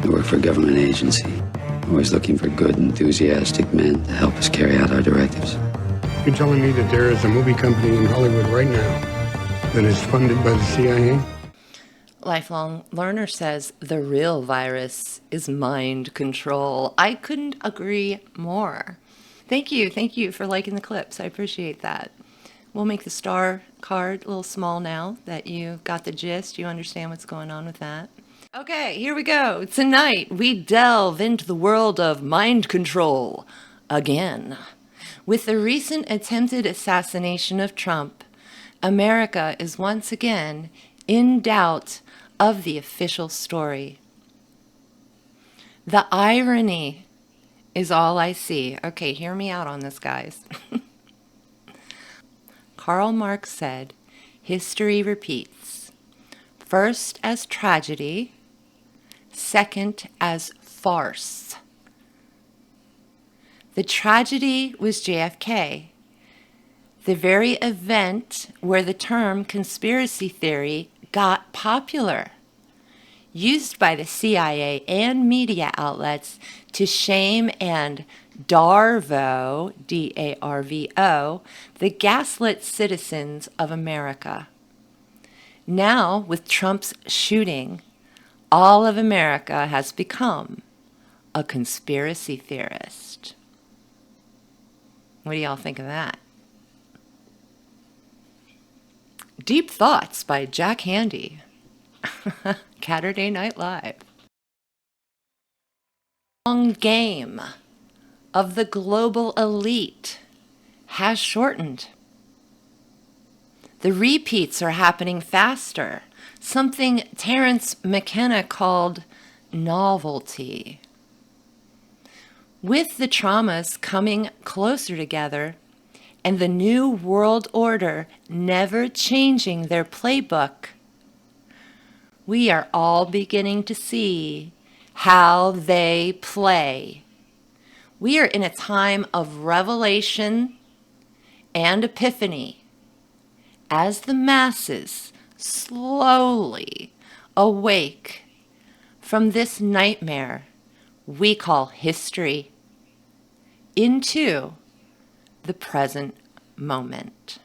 I work for a government agency, always looking for good, enthusiastic men to help us carry out our directives. You're telling me that there is a movie company in Hollywood right now that is funded by the CIA? Lifelong Learner says the real virus is mind control. I couldn't agree more. Thank you for liking the clips. I appreciate that. We'll make the star card a little small now that you got the gist. You understand what's going on with that. Okay, here we go. Tonight we delve into the world of mind control again. With the recent attempted assassination of Trump, America is once again in doubt of the official story. The irony is all I see. Okay, hear me out on this, guys. Karl Marx said, history repeats, first as tragedy, second as farce. The tragedy was JFK, the very event where the term conspiracy theory got popular, used by the CIA and media outlets to shame and DARVO, D-A-R-V-O, the gaslit citizens of America. Now, with Trump's shooting, all of America has become a conspiracy theorist. What do y'all think of that? Deep Thoughts by Jack Handey. Saturday Night Live. Long game of the global elite has shortened. The repeats are happening faster, something Terence McKenna called novelty. With the traumas coming closer together and the new world order never changing their playbook, we are all beginning to see how they play. We are in a time of revelation and epiphany as the masses slowly awake from this nightmare we call history into the present moment.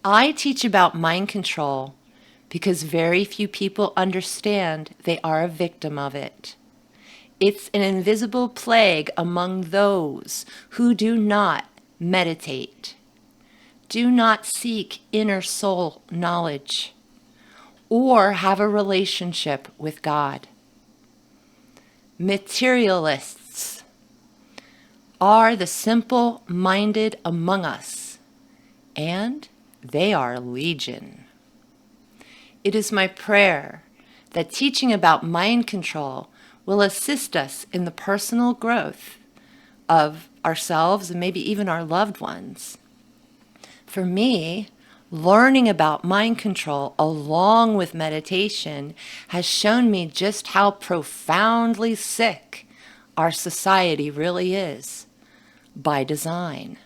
I teach about mind control because very few people understand they are a victim of it. It's an invisible plague among those who do not meditate, do not seek inner soul knowledge, or have a relationship with God. Materialists are the simple-minded among us, and they are legion. It is my prayer that teaching about mind control will assist us in the personal growth of ourselves and maybe even our loved ones. For me, learning about mind control along with meditation has shown me just how profoundly sick our society really is by design.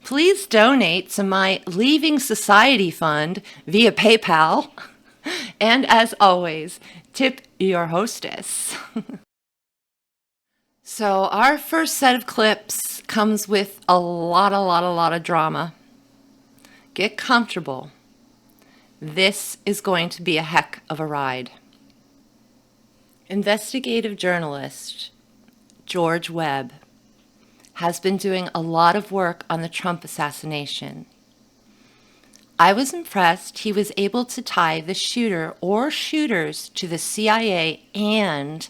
Please donate to my Leaving Society Fund via PayPal. And as always, tip your hostess. So our first set of clips comes with a lot of drama. Get comfortable. This is going to be a heck of a ride. Investigative journalist George Webb has been doing a lot of work on the Trump assassination. I was impressed he was able to tie the shooter or shooters to the CIA and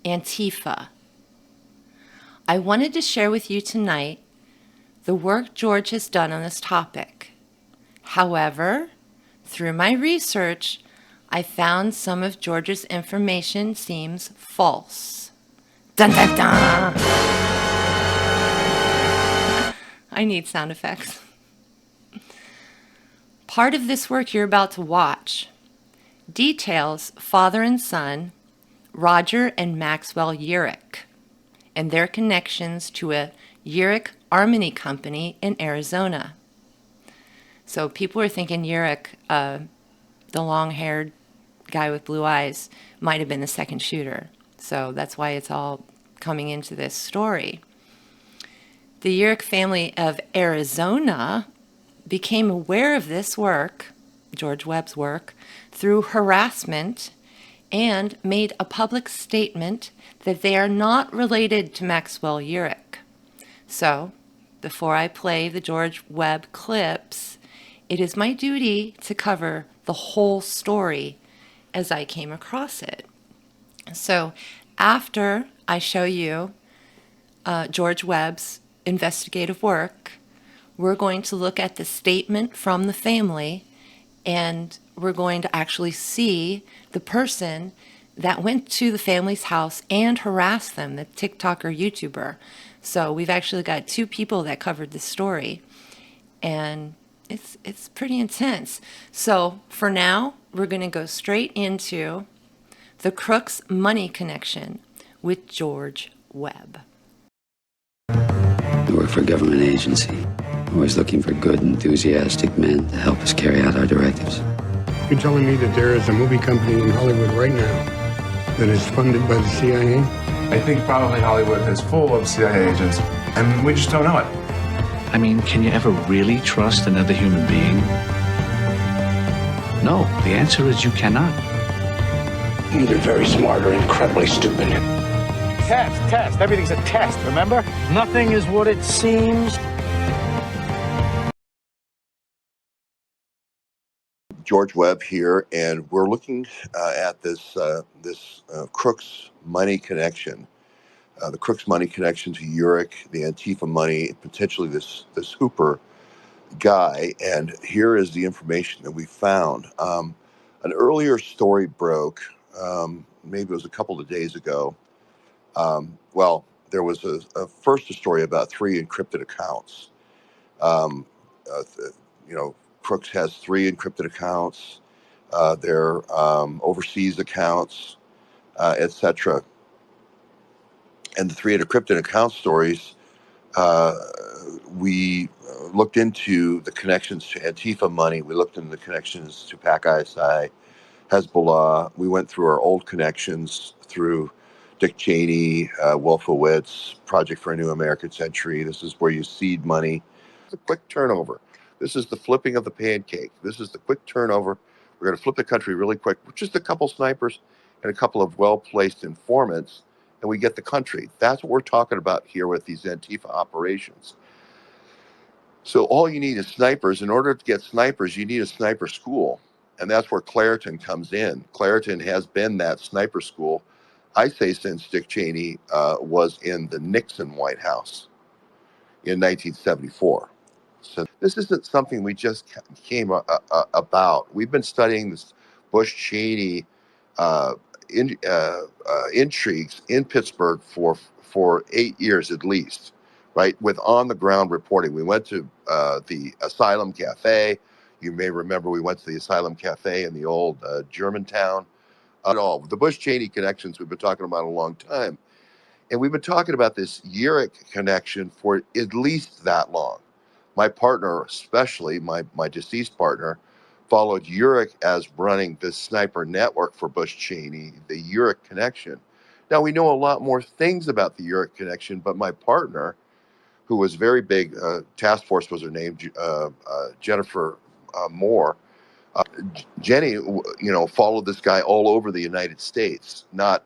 Antifa. I wanted to share with you tonight the work George has done on this topic. However, through my research, I found some of George's information seems false. Dun dun dun! I need sound effects. Part of this work you're about to watch details father and son, Roger and Maxwell Yearick, and their connections to a Yearick Harmony Company in Arizona. So people are thinking Yearick, the long-haired guy with blue eyes might have been the second shooter. So that's why it's all coming into this story. The Yearick family of Arizona became aware of this work, George Webb's work, through harassment and made a public statement that they are not related to Maxwell Yearick. So, before I play the George Webb clips, it is my duty to cover the whole story as I came across it. So, after I show you George Webb's investigative work, we're going to look at the statement from the family, and we're going to actually see the person that went to the family's house and harassed them, the TikToker YouTuber. So we've actually got two people that covered this story, and it's pretty intense. So for now, we're going to go straight into the Crooks money connection with George Webb. We work for a government agency, always looking for good, enthusiastic men to help us carry out our directives. You're telling me that there is a movie company in Hollywood right now that is funded by the CIA? I think probably Hollywood is full of CIA agents, and we just don't know it. I mean, can you ever really trust another human being? No, the answer is you cannot. Either very smart or incredibly stupid. Test. Everything's a test, remember? Nothing is what it seems. George Webb here, and we're looking at this Crooks money connection, the Crooks money connection to Yearick, the Antifa money, potentially this Hooper guy. And here is the information that we found. An earlier story broke, maybe it was a couple of days ago. There was first a story about 3 encrypted accounts. Crooks has 3 encrypted accounts, their overseas accounts, etc. And the 3 encrypted account stories, we looked into the connections to Antifa money. We looked into the connections to PAC ISI, Hezbollah. We went through our old connections through Dick Cheney, Wolfowitz, Project for a New American Century. This is where you seed money. It's a quick turnover. This is the flipping of the pancake. This is the quick turnover. We're going to flip the country really quick with just a couple snipers and a couple of well-placed informants, and we get the country. That's what we're talking about here with these Antifa operations. So all you need is snipers. In order to get snipers, you need a sniper school, and that's where Claritin comes in. Claritin has been that sniper school, I say, since Dick Cheney was in the Nixon White House in 1974. So this isn't something we just came about. We've been studying this Bush-Cheney intrigues in Pittsburgh for 8 years at least, right? With on-the-ground reporting. We went to the Asylum Cafe. You may remember we went to the Asylum Cafe in the old Germantown. The Bush-Cheney connections we've been talking about a long time. And we've been talking about this Yearick connection for at least that long. My partner, especially my deceased partner, followed Yearick as running this sniper network for Bush Cheney, the Yearick connection. Now, we know a lot more things about the Yearick connection, but my partner, who was very big, task force was her name, Jennifer Moore, Jenny, followed this guy all over the United States, not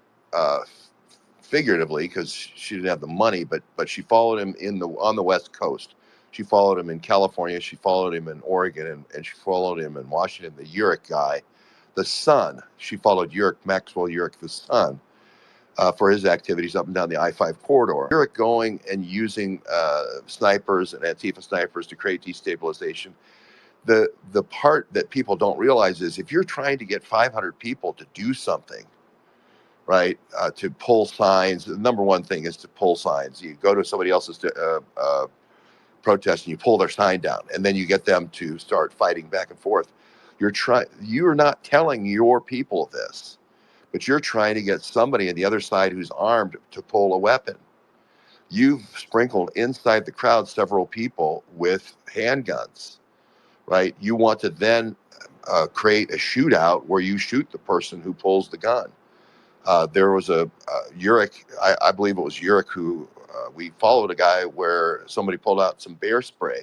figuratively because she didn't have the money, but she followed him on the West Coast. She followed him in California. She followed him in Oregon, and she followed him in Washington. The Yearick guy, the son. She followed Maxwell Yearick, the son, for his activities up and down the I-5 corridor. Yearick going and using snipers and Antifa snipers to create destabilization. The part that people don't realize is if you're trying to get 500 people to do something, right, to pull signs, the number one thing is to pull signs. You go to somebody else's protest and you pull their sign down, and then you get them to start fighting back and forth. You're not telling your people this, but you're trying to get somebody on the other side who's armed to pull a weapon. You've sprinkled inside the crowd several people with handguns, right? You want to then create a shootout where you shoot the person who pulls the gun. There was a Yearick, I believe it was Yearick, who we followed a guy where somebody pulled out some bear spray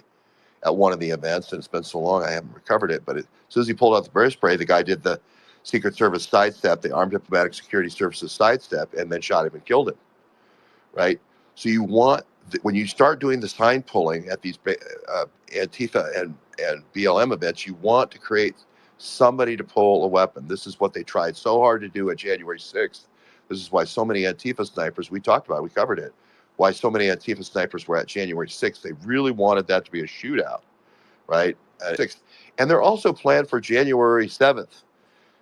at one of the events, and it's been so long I haven't recovered it. But as soon as he pulled out the bear spray, the guy did the Secret Service sidestep, the Armed Diplomatic Security Services sidestep, and then shot him and killed him. Right? So you want, when you start doing the sign pulling at these Antifa and BLM events, you want to create somebody to pull a weapon. This is what they tried so hard to do at January 6th. This is why so many Antifa snipers, we talked about it, we covered it, why so many Antifa snipers were at January 6th. They really wanted that to be a shootout, right? And they're also planned for January 7th,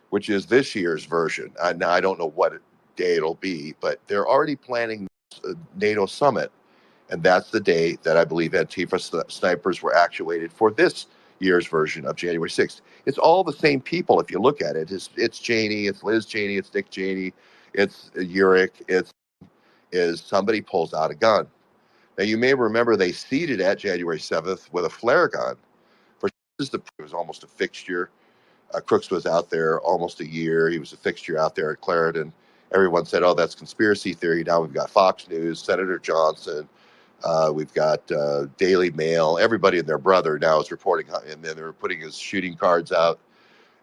which is this year's version. Now, I don't know what day it'll be, but they're already planning a NATO summit. And that's the day that I believe Antifa snipers were actuated for this year's version of January 6th. It's all the same people if you look at it. It's Cheney, it's Liz Cheney, it's Dick Cheney, it's Yearick, is somebody pulls out a gun. Now, you may remember they seeded at January 7th with a flare gun. It was almost a fixture. Crooks was out there almost a year. He was a fixture out there at Clarendon. Everyone said, oh, that's conspiracy theory. Now we've got Fox News, Senator Johnson. We've got Daily Mail. Everybody and their brother now is reporting, and then they're putting his shooting cards out.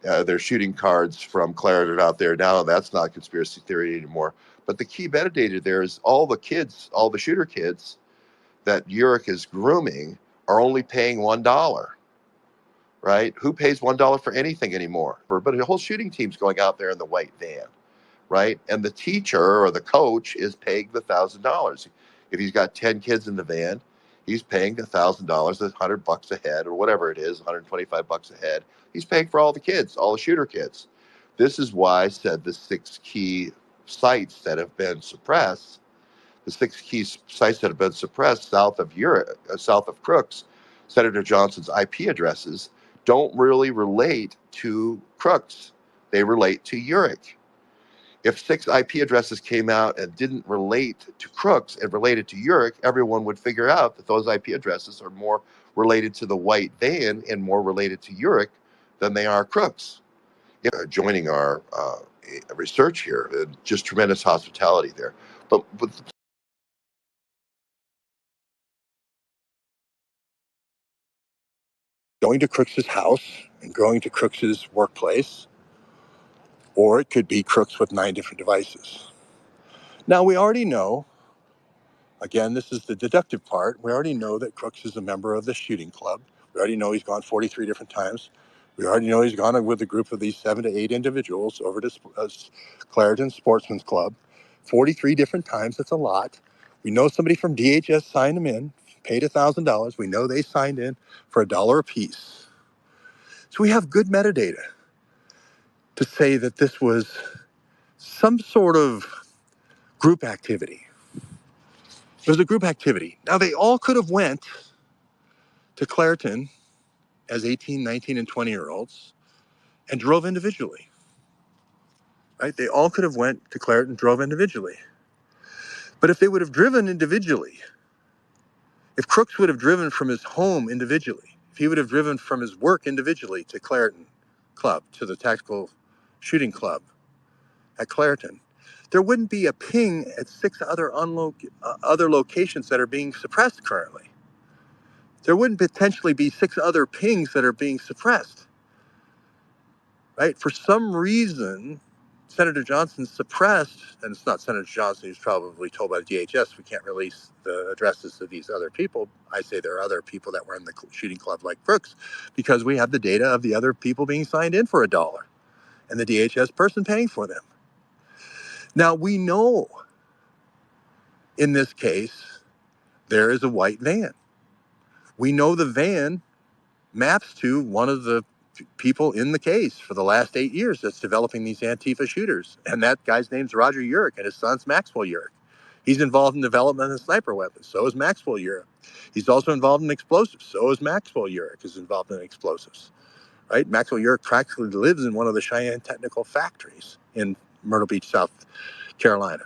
They're shooting cards from Clarendon out there now. That's not conspiracy theory anymore. But the key metadata there is all the kids, all the shooter kids that Yearick is grooming are only paying $1. Right? Who pays $1 for anything anymore? But the whole shooting team's going out there in the white van, right? And the teacher or the coach is paying the $1,000. If he's got 10 kids in the van, he's paying $1,000, $100 a head, or whatever it is, $125 a head. He's paying for all the kids, all the shooter kids. This is why I said the 6 key sites that have been suppressed, south of south of Crooks, Senator Johnson's IP addresses, don't really relate to Crooks. They relate to Yearick. If 6 IP addresses came out and didn't relate to Crooks and related to Yearick, everyone would figure out that those IP addresses are more related to the white van and more related to Yearick than they are Crooks. Joining our research here, just tremendous hospitality there. But going to Crooks's house and going to Crooks's workplace, or it could be Crooks with 9 different devices. Now, we already know, again, this is the deductive part, we already know that Crooks is a member of the shooting club. We already know he's gone 43 different times. We already know he's gone with a group of these 7 to 8 individuals over to Clarendon Sportsman's Club. 43 different times, that's a lot. We know somebody from DHS signed them in, paid $1,000. We know they signed in for $1 a piece. So we have good metadata to say that this was some sort of group activity. It was a group activity. Now, they all could have went to Clarendon as 18, 19, and 20-year-olds and drove individually. Right? They all could have went to Clarendon and drove individually. But if they would have driven individually, if Crooks would have driven from his home individually, if he would have driven from his work individually to Clarendon Club, to the tactical shooting club at Clarendon, there wouldn't be a ping at 6 other locations that are being suppressed currently. There wouldn't potentially be 6 other pings that are being suppressed. Right? For some reason, Senator Johnson suppressed, and it's not Senator Johnson, he's probably told by the DHS, we can't release the addresses of these other people. I say there are other people that were in the shooting club like Crooks, because we have the data of the other people being signed in for $1 and the DHS person paying for them. Now, we know in this case, there is a white van. We know the van maps to one of the people in the case for the last 8 years that's developing these Antifa shooters. And that guy's name's Roger Yearick, and his son's Maxwell Yearick. He's involved in development of sniper weapons. So is Maxwell Yearick. He's also involved in explosives. So is Maxwell Yearick is involved in explosives. Right? Maxwell Yearick practically lives in one of the Cheyenne Technical factories in Myrtle Beach, South Carolina.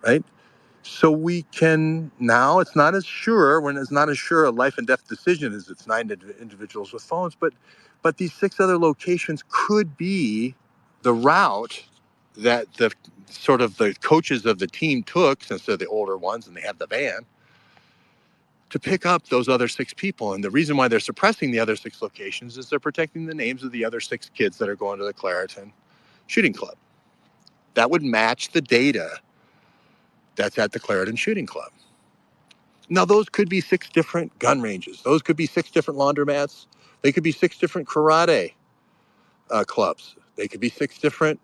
Right? So we can now, it's not as sure, when it's not as sure a life and death decision as it's 9 individuals with phones, but these 6 other locations could be the route that the sort of the coaches of the team took, since they're the older ones and they have the van, to pick up those other 6 people. And the reason why they're suppressing the other 6 locations is they're protecting the names of the other 6 kids that are going to the Claritin Shooting Club. That would match the data that's at the Claritin Shooting Club. Now, those could be 6 different gun ranges. Those could be 6 different laundromats. They could be 6 different karate clubs. They could be 6 different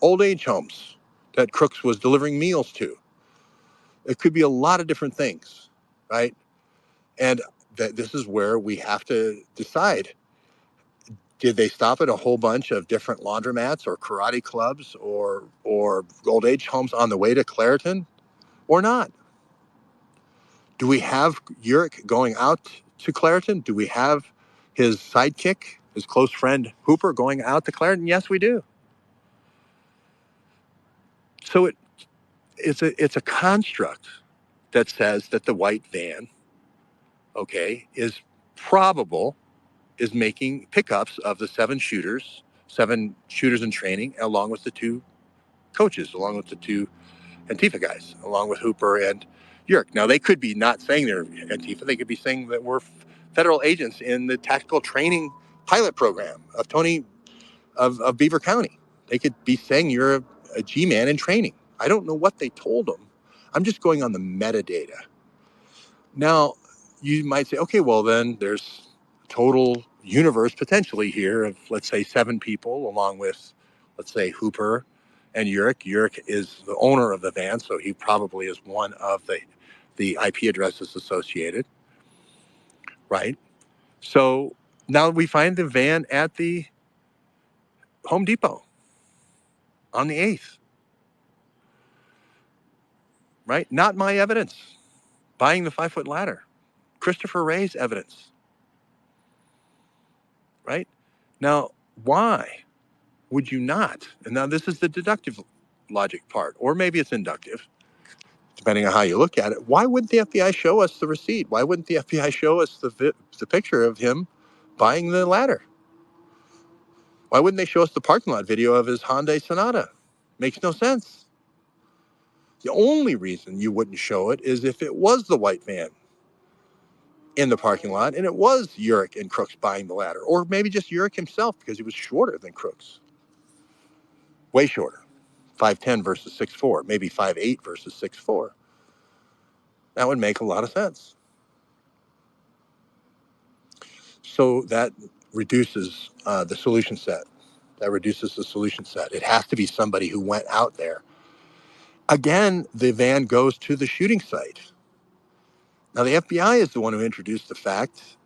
old age homes that Crooks was delivering meals to. It could be a lot of different things, right? And this is where we have to decide. Did they stop at a whole bunch of different laundromats or karate clubs or old age homes on the way to Claritin or not? Do we have Yearick going out to Claritin? Do we have his sidekick, his close friend Hooper, going out to Claritin? Yes, we do. So it's a construct that says that the white van, okay, is making pickups of the 7 shooters in training, along with the 2 coaches, along with the 2 Antifa guys, along with Hooper and Yearick. Now, they could be not saying they're Antifa. They could be saying that we're federal agents in the tactical training pilot program of of Beaver County. They could be saying you're a G-man in training. I don't know what they told them. I'm just going on the metadata. Now, you might say, okay, well, then there's a total universe potentially here of, let's say, 7 people, along with, let's say, Hooper and Yearick. Yearick is the owner of the van, so he probably is one of the IP addresses associated, right? So now we find the van at the Home Depot on the 8th, right? Not my evidence. Buying the 5-foot ladder. Christopher Wray's evidence, right? Now, why would you not? And now this is the deductive logic part, or maybe it's inductive, depending on how you look at it. Why wouldn't the FBI show us the receipt? Why wouldn't the FBI show us the picture of him buying the ladder? Why wouldn't they show us the parking lot video of his Hyundai Sonata? Makes no sense. The only reason you wouldn't show it is if it was the white van in the parking lot and it was Yearick and Crooks buying the ladder, or maybe just Yearick himself because he was shorter than Crooks. Way shorter. 5'10" versus 6'4", maybe 5'8" versus 6'4". That would make a lot of sense. So that reduces the solution set. It has to be somebody who went out there. Again, the van goes to the shooting site. Now, the FBI is the one who introduced the fact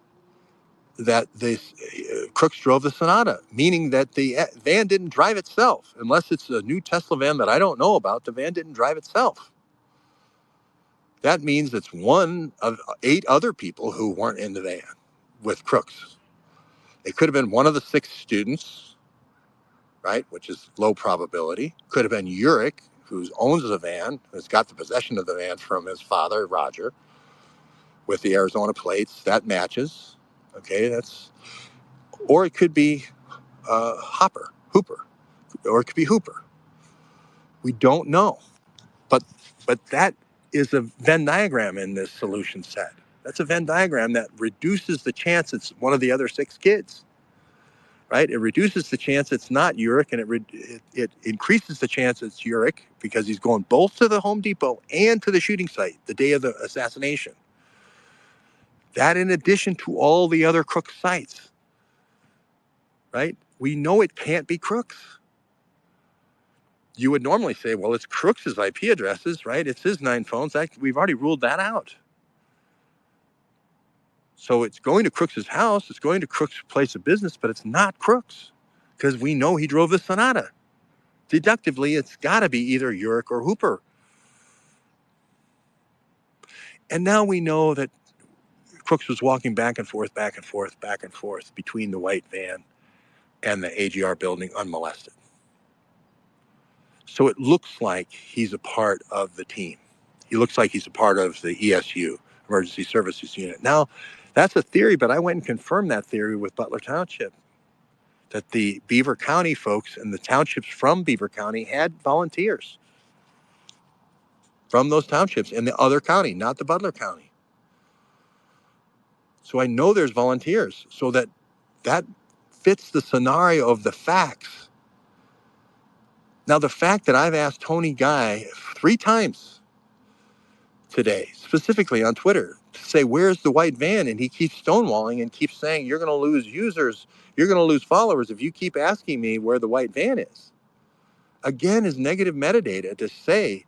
that Crooks drove the Sonata, meaning that the van didn't drive itself. Unless it's a new Tesla van that I don't know about, the van didn't drive itself. That means it's one of 8 other people who weren't in the van with Crooks. It could have been one of the 6 students, right, which is low probability. Could have been Yearick, who owns the van, who's got the possession of the van from his father, Roger, with the Arizona plates. That matches. Okay, or it could be Hooper, or it could be Hooper. We don't know. But that is a Venn diagram in this solution set. That's a Venn diagram that reduces the chance it's one of the other 6 kids, right? It reduces the chance it's not Yearick, and it increases the chance it's Yearick because he's going both to the Home Depot and to the shooting site the day of the assassination. That in addition to all the other Crooks sites, right? We know it can't be Crooks. You would normally say, well, it's Crooks's IP addresses, right? It's his 9 phones. We've already ruled that out. So it's going to Crooks's house. It's going to Crooks' place of business, but it's not Crooks because we know he drove the Sonata. Deductively, it's got to be either Yearick or Hooper. And now we know that Crooks was walking back and forth between the white van and the AGR building unmolested. So it looks like he's a part of the team. He looks like he's a part of the ESU, Emergency Services Unit. Now, that's a theory, but I went and confirmed that theory with Butler Township, that the Beaver County folks and the townships from Beaver County had volunteers from those townships in the other county, not the Butler County. So I know there's volunteers, so that fits the scenario of the facts. Now, the fact that I've asked Tony Guy 3 times today, specifically on Twitter, to say, where's the white van? And he keeps stonewalling and keeps saying, you're going to lose users, you're going to lose followers if you keep asking me where the white van is. Again, is negative metadata to say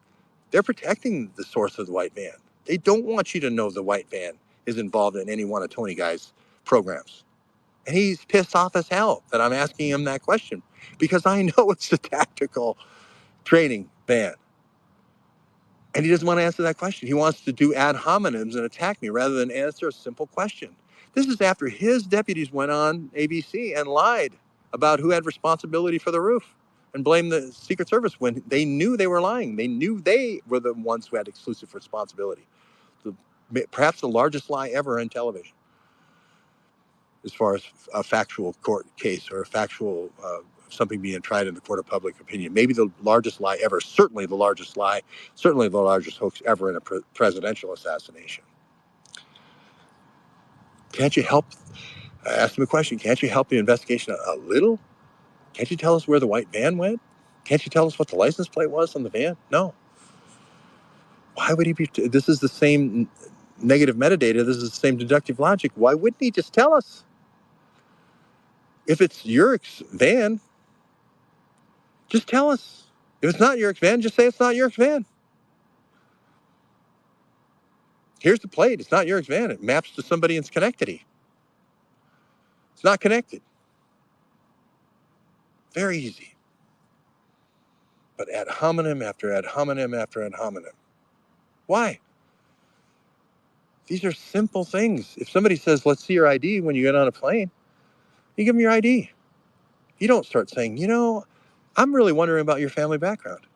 they're protecting the source of the white van. They don't want you to know the white van is involved in any one of Tony Guy's programs. And he's pissed off as hell that I'm asking him that question, because I know it's a tactical training van. And he doesn't want to answer that question. He wants to do ad hominems and attack me rather than answer a simple question. This is after his deputies went on ABC and lied about who had responsibility for the roof and blamed the Secret Service when they knew they were lying. They knew they were the ones who had exclusive responsibility. Perhaps the largest lie ever in television, as far as a factual court case or a factual something being tried in the court of public opinion. Maybe the largest lie ever, certainly the largest lie, certainly the largest hoax ever in a presidential assassination. Can't you help, I asked him a question, can't you help the investigation a little? Can't you tell us where the white van went? Can't you tell us what the license plate was on the van? No. Why would he be, this is the same negative metadata, this is the same deductive logic. Why wouldn't he just tell us? If it's Yearick's van, just tell us. If it's not Yearick's van, just say it's not Yearick's van. Here's the plate. It's not Yearick's van. It maps to somebody in Schenectady. It's not connected. Very easy. But ad hominem after ad hominem after ad hominem. Why? These are simple things. If somebody says, let's see your ID when you get on a plane, you give them your ID. You don't start saying, I'm really wondering about your family background,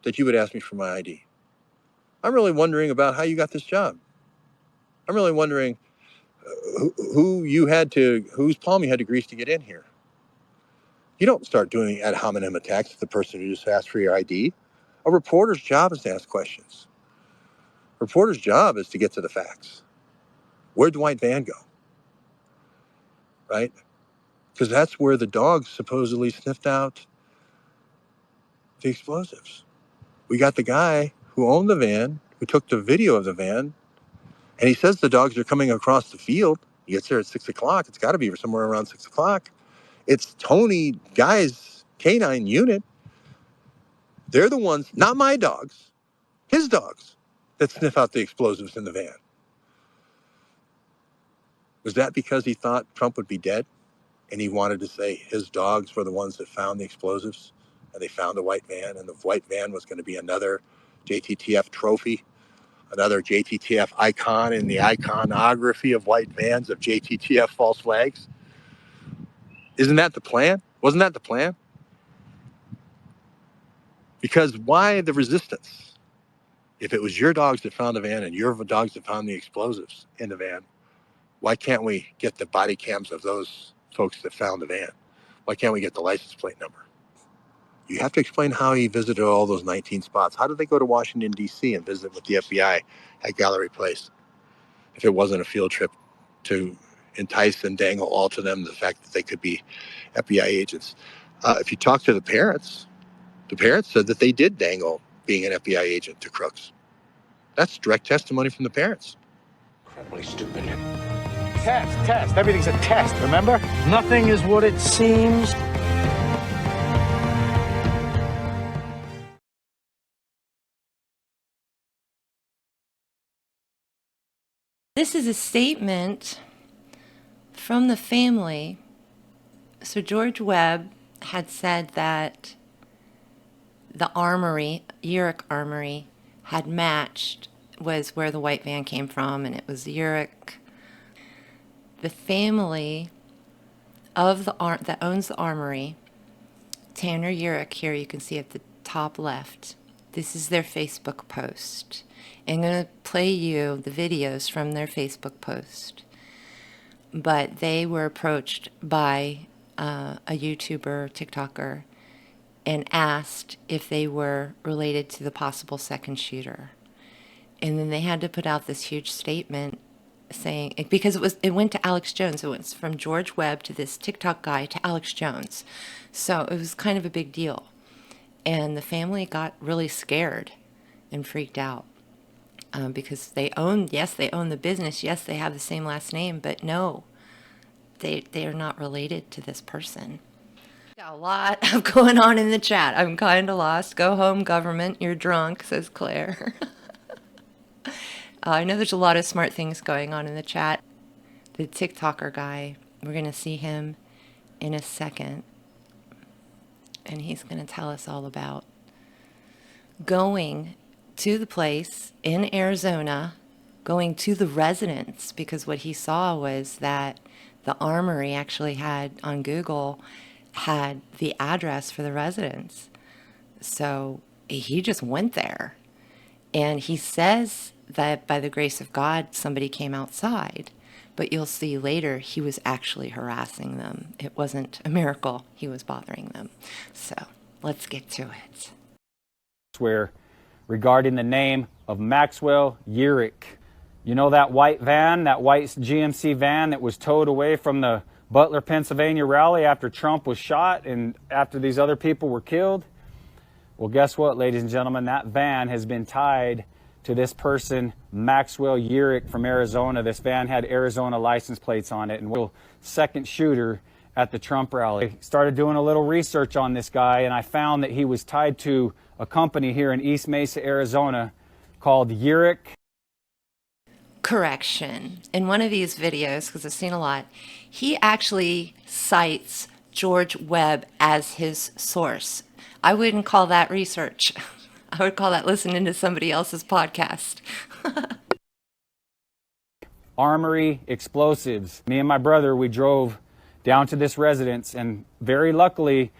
that you would ask me for my ID. I'm really wondering about how you got this job. I'm really wondering whose palm you had to grease to get in here. You don't start doing ad hominem attacks to the person who just asked for your ID. A reporter's job is to ask questions. A reporter's job is to get to the facts. Where'd the white van go? Right? Because that's where the dogs supposedly sniffed out the explosives. We got the guy who owned the van, who took the video of the van, and he says the dogs are coming across the field. He gets there at 6 o'clock. It's got to be somewhere around 6 o'clock. It's Tony Guy's canine unit. They're the ones, not my dogs, his dogs, that sniff out the explosives in the van. Was that because he thought Trump would be dead and he wanted to say his dogs were the ones that found the explosives and they found the white van, and the white van was going to be another JTTF trophy, another JTTF icon in the iconography of white vans of JTTF false flags? Isn't that the plan? Wasn't that the plan? Because why the resistance? If it was your dogs that found the van and your dogs that found the explosives in the van, why can't we get the body cams of those folks that found the van? Why can't we get the license plate number? You have to explain how he visited all those 19 spots. How did they go to Washington, D.C. and visit with the FBI at Gallery Place if it wasn't a field trip to entice and dangle all to them the fact that they could be FBI agents? If you talk to the parents said that they did dangle being an FBI agent to Crooks. That's direct testimony from the parents. Incredibly stupid. Test. Everything's a test, remember? Nothing is what it seems. This is a statement from the family. So George Webb had said that the armory, Yearick Armory, had matched, was where the white van came from, and it was Yearick. The family of that owns the armory, Tanner Yearick, here you can see at the top left, This is their Facebook post. I'm going to play you the videos from their Facebook post. But they were approached by a YouTuber, TikToker, and asked if they were related to the possible second shooter. And then they had to put out this huge statement saying, because it went to Alex Jones. It went from George Webb to this TikTok guy to Alex Jones. So it was kind of a big deal. And the family got really scared and freaked out because they own the business. Yes, they have the same last name, but no, they are not related to this person. Got a lot of going on in the chat. I'm kind of lost. Go home, government. You're drunk, says Claire. I know there's a lot of smart things going on in the chat. The TikToker guy, we're going to see him in a second. And he's going to tell us all about going to the place in Arizona, going to the residence, because what he saw was that the armory actually had, on Google, had the address for the residence. So he just went there. And he says that by the grace of God, somebody came outside. But you'll see later, he was actually harassing them. It wasn't a miracle. He was bothering them. So let's get to it. Where regarding the name of Maxwell Yearick. You know that white van, that white GMC van that was towed away from the Butler, Pennsylvania rally after Trump was shot and after these other people were killed? Well, guess what, ladies and gentlemen? That van has been tied to this person, Maxwell Yearick from Arizona. This van had Arizona license plates on it, and was the second shooter at the Trump rally. I started doing a little research on this guy, and I found that he was tied to a company here in East Mesa, Arizona called Yearick. Correction. In one of these videos, because I've seen a lot, he actually cites George Webb as his source. I wouldn't call that research. I would call that listening to somebody else's podcast. Armory explosives. Me and my brother, we drove down to this residence, and very luckily,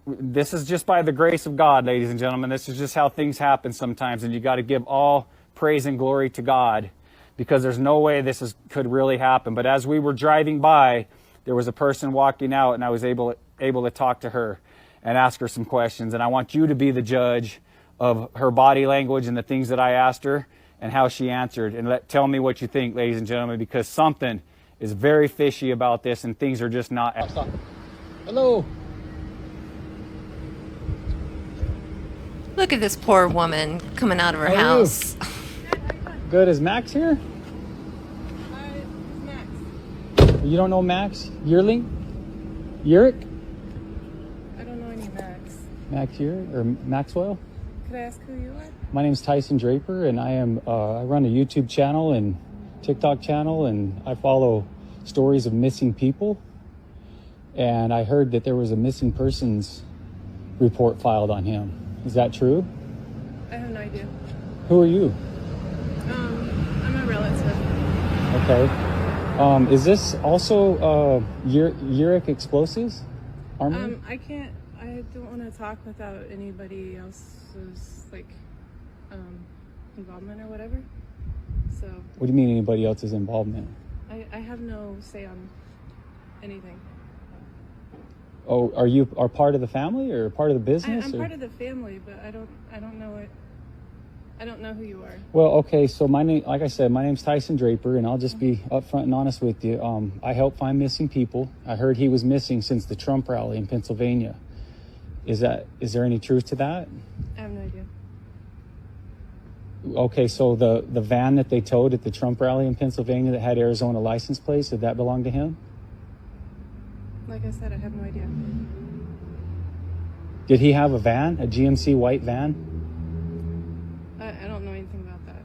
this is just by the grace of God, ladies and gentlemen. This is just how things happen sometimes, and you got to give all praise and glory to God, because there's no way this could really happen. But as we were driving by, there was a person walking out, and I was able to talk to her and ask her some questions. And I want you to be the judge of her body language and the things that I asked her and how she answered. And tell me what you think, ladies and gentlemen, because something is very fishy about this, and things are just not. Hello. Look at this poor woman coming out of her house. Good. Is Max here? Max. You don't know Max? Yearling? Yearick? I don't know any Max. Max Yearick or Maxwell? Could I ask who you are? My name's Tyson Draper, and I run a YouTube channel and TikTok channel, and I follow stories of missing people. And I heard that there was a missing persons report filed on him. Is that true? I have no idea. Who are you? I'm a relative. Okay. Is this also Yearick Explosives? I don't want to talk without anybody else's involvement or whatever. So. What do you mean anybody else's involvement? I have no say on anything. Oh, are you part of the family or part of the business? I'm part of the family, but I don't know it. I don't know who you are. Well, okay, so my name, like I said, my name's Tyson Draper, and I'll just be upfront and honest with you. I help find missing people. I heard he was missing since the Trump rally in Pennsylvania. Is there any truth to that? I have no idea. Okay, so the van that they towed at the Trump rally in Pennsylvania that had Arizona license plates, did that belong to him? Like I said, I have no idea. Did he have a van, a GMC white van? I don't know anything about that.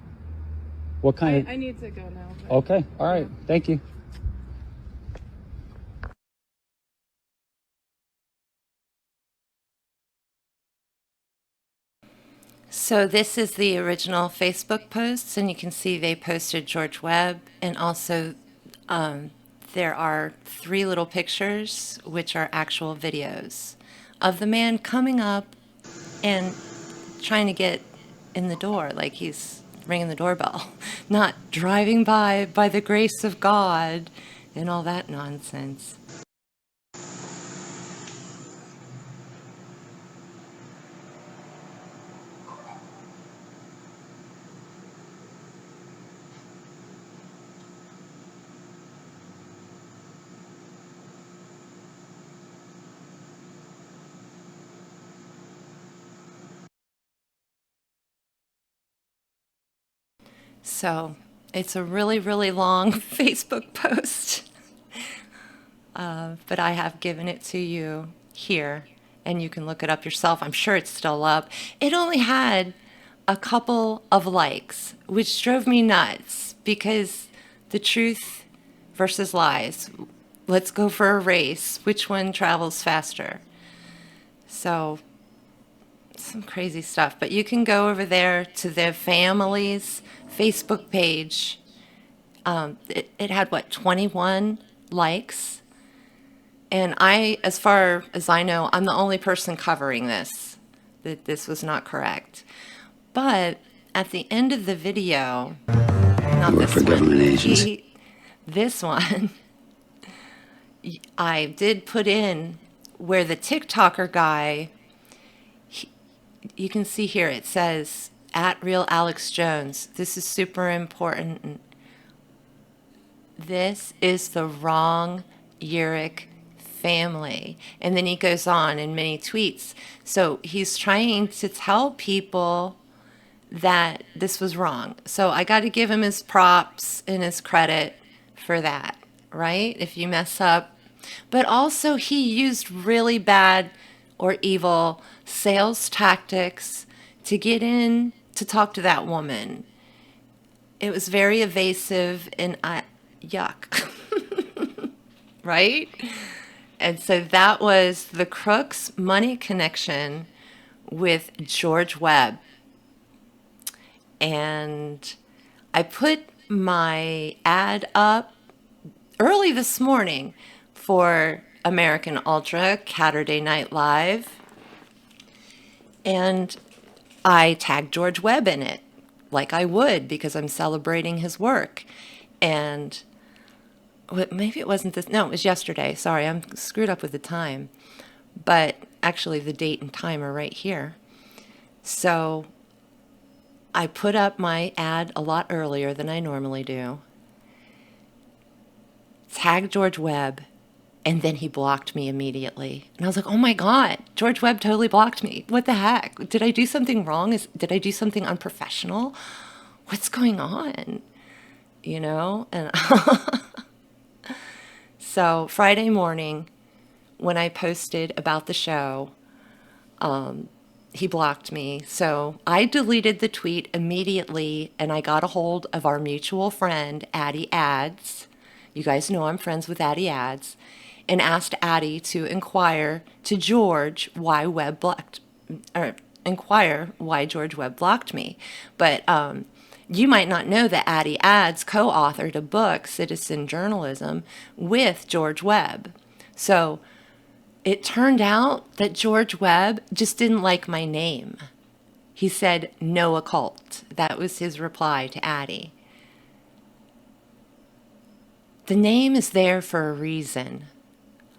What kind of... I need to go now. Okay, all right, thank you. So this is the original Facebook posts, and you can see they posted George Webb, and also there are 3 little pictures, which are actual videos of the man coming up and trying to get in the door, like he's ringing the doorbell, not driving by the grace of God and all that nonsense. So it's a really, really long Facebook post, but I have given it to you here, and you can look it up yourself. I'm sure it's still up. It only had a couple of likes, which drove me nuts because the truth versus lies. Let's go for a race. Which one travels faster? So some crazy stuff. But you can go over there to their family's Facebook page. It had, what, 21 likes? And as far as I know, I'm the only person covering this, that this was not correct. But at the end of the video, not Work this for government one, agents. this one, I did put in where the TikToker guy, you can see here, it says, @RealAlexJones. This is super important. This is the wrong Yearick family. And then he goes on in many tweets. So he's trying to tell people that this was wrong. So I got to give him his props and his credit for that, right? If you mess up. But also he used really bad or evil sales tactics to get in to talk to that woman. It was very evasive and yuck, right? And so that was the Crooks money connection with George Webb. And I put my ad up early this morning for American Ultra, Saturday Night Live. And I tagged George Webb in it, like I would, because I'm celebrating his work. And maybe it wasn't this, no, it was yesterday. Sorry, I'm screwed up with the time. But actually the date and time are right here. So I put up my ad a lot earlier than I normally do. Tagged George Webb, and then he blocked me immediately. And I was like, oh my God, George Webb totally blocked me. What the heck? Did I do something wrong? Did I do something unprofessional? What's going on? You know? And so Friday morning, when I posted about the show, he blocked me. So I deleted the tweet immediately, and I got a hold of our mutual friend, Addie Ads. You guys know I'm friends with Addie Ads. And asked Addie to inquire to George why George Webb blocked me. But you might not know that Addie Ads co-authored a book, Citizen Journalism, with George Webb. So it turned out that George Webb just didn't like my name. He said, no occult. That was his reply to Addie. The name is there for a reason.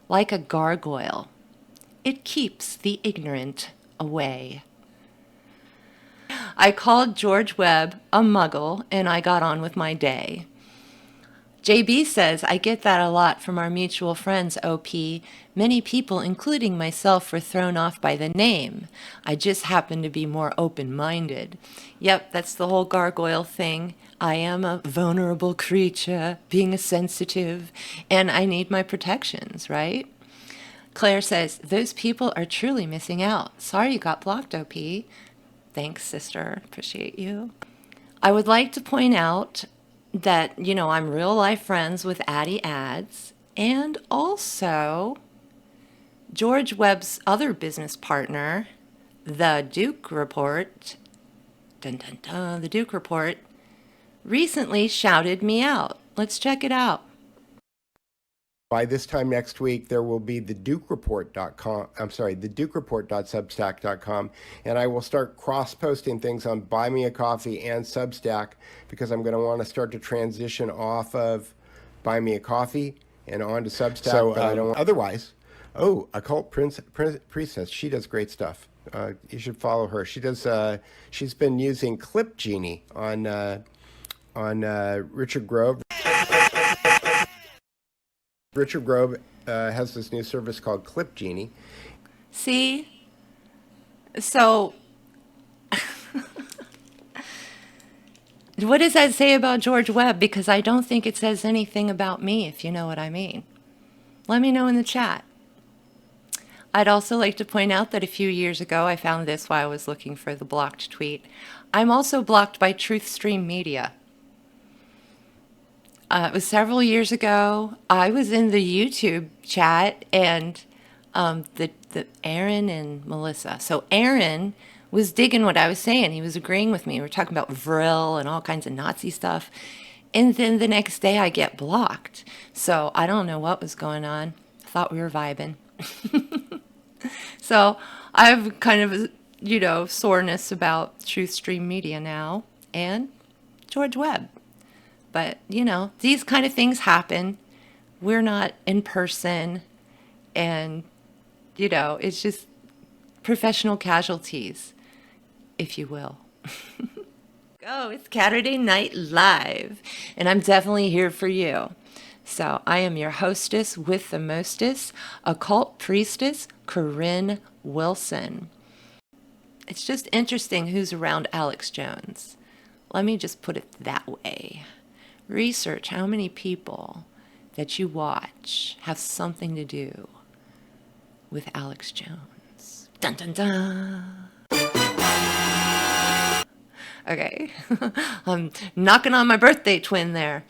Like a gargoyle, it keeps the ignorant away. I called George Webb a muggle, and I got on with my day. JB says, I get that a lot from our mutual friends, OP. Many people, including myself, were thrown off by the name. I just happen to be more open-minded. Yep, that's the whole gargoyle thing. I am a vulnerable creature, being a sensitive, and I need my protections, right? Claire says, those people are truly missing out. Sorry you got blocked, OP. Thanks, sister. Appreciate you. I would like to point out that, I'm real life friends with Addie Ads, and also George Webb's other business partner, The Duke Report, the Duke Report, recently shouted me out. Let's check it out. By this time next week, there will be the DukeReport.com. I'm sorry, the DukeReport.substack.com, and I will start cross-posting things on Buy Me a Coffee and Substack because I'm going to want to start to transition off of Buy Me a Coffee and on to Substack. So I don't. Otherwise, Occult Priestess. She does great stuff. You should follow her. She does. She's been using Clip Genie on Richard Grove. Richard Grove has this new service called Clip Genie. See? So, what does that say about George Webb? Because I don't think it says anything about me, if you know what I mean. Let me know in the chat. I'd also like to point out that a few years ago, I found this while I was looking for the blocked tweet. I'm also blocked by Truthstream Media. It was several years ago. I was in the YouTube chat and the Aaron and Melissa. So Aaron was digging what I was saying. He was agreeing with me. We were talking about Vril and all kinds of Nazi stuff. And then the next day I get blocked. So I don't know what was going on. I thought we were vibing. So I have kind of, soreness about Truthstream Media now and George Webb. But, these kind of things happen. We're not in person. And, it's just professional casualties, if you will. It's Saturday Night Live. And I'm definitely here for you. So I am your hostess with the mostest, occult priestess, Corinne Wilson. It's just interesting who's around Alex Jones. Let me just put it that way. Research how many people that you watch have something to do with Alex Jones. Dun dun dun. Okay, I'm knocking on my birthday twin there.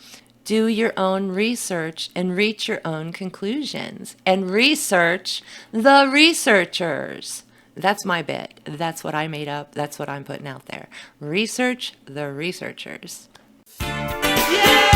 Do your own research and reach your own conclusions. And research the researchers. That's my bit. That's what I made up. That's what I'm putting out there. Research the researchers. Yeah!